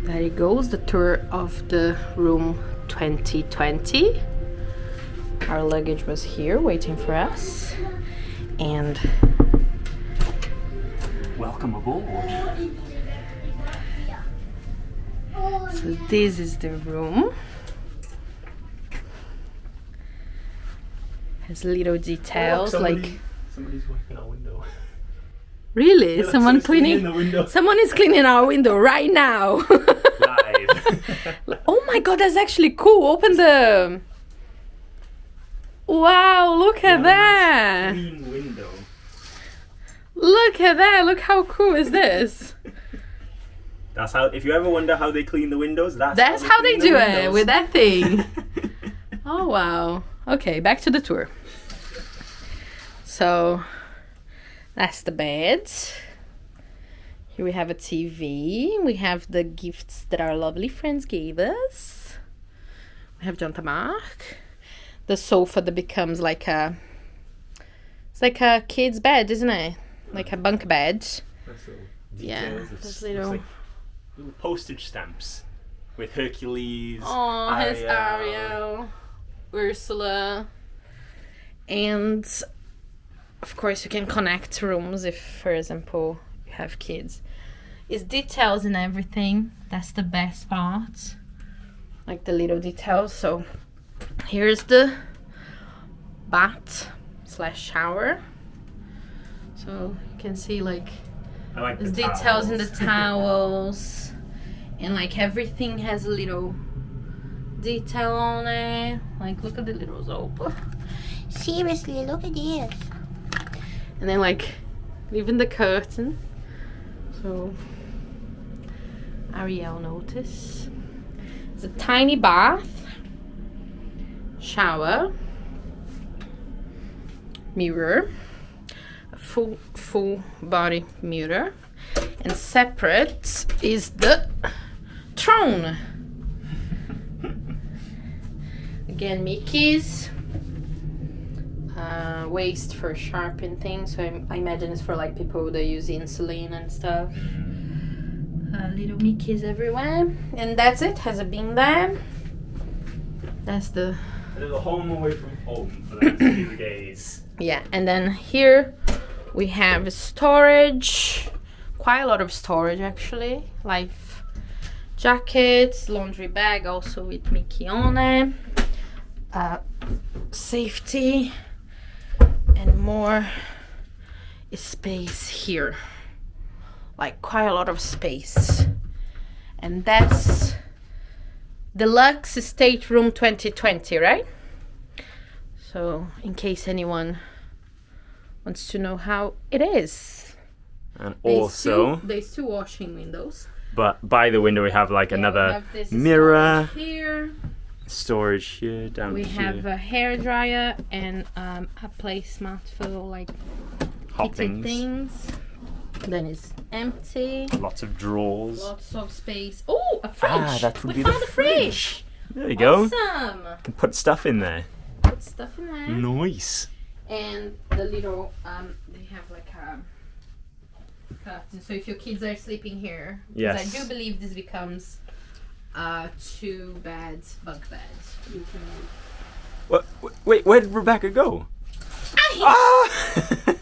There it goes, the tour of the room 2020. Our luggage was here waiting for us. And welcome aboard. So this is the room. Has little details like. Somebody's wiping our window. Really? Yeah, Someone cleaning cleaning? the window. Someone is cleaning our window right now. Live. Oh my god, that's actually cool. Open the. Wow, look at that. Nice clean window. Look at that. Look how cool is this? That's how. If you ever wonder how they clean the windows, That's how they clean do the it windows. with that thing. Oh wow. Okay, back to the tour. So that's the bed. Here we have a TV. We have the gifts that our lovely friends gave us. We have John Tamark. The sofa that becomes like a. It's like a kid's bed, isn't it? Like a bunk bed. That's little Yeah, details. those Looks little. like little postage stamps with Hercules. Oh, his Ariel, Ursula, and of course you can connect rooms if, for example, you have kids. It's details in everything. That's the best part. Like the little details. So here's the bath / shower. So you can see like I like there's the details in the towels. towels. And like everything has a little detail on it. Like look at the little soap. Seriously, look at this. And then like even the curtain. So Ariel notice. It's a tiny bath, shower, mirror, a full body mirror, and separate is the throne. Again, Mickey's. Waste for sharpening things, so I imagine it's for like people that use insulin and stuff. Little Mickeys everywhere, and that's it. Has a bin there. That's the A little home away from home for them to do the gaze. yeah. And then here we have storage, quite a lot of storage actually. Life jackets, laundry bag also with Mickey on it. Safety. And more space here, like quite a lot of space. And that's Deluxe Stateroom 2020, right? So in case anyone wants to know how it is. And also, there's two washing windows. but by the window we have like Yeah, we another have this mirror, storage here. storage here, down We here. have a hair dryer and a placemat for like Hot heated things. Then it's empty. Lots of drawers. Lots of space. Oh, a fridge! that would we be the found a fridge. There you go. Awesome. Can put stuff in there. Put stuff in there. Nice. And the little they have like a curtain. So if your kids are sleeping here, because Yes. I do believe this becomes 2 beds, bunk beds. You can What? Wait, where did Rebecca go? Ah!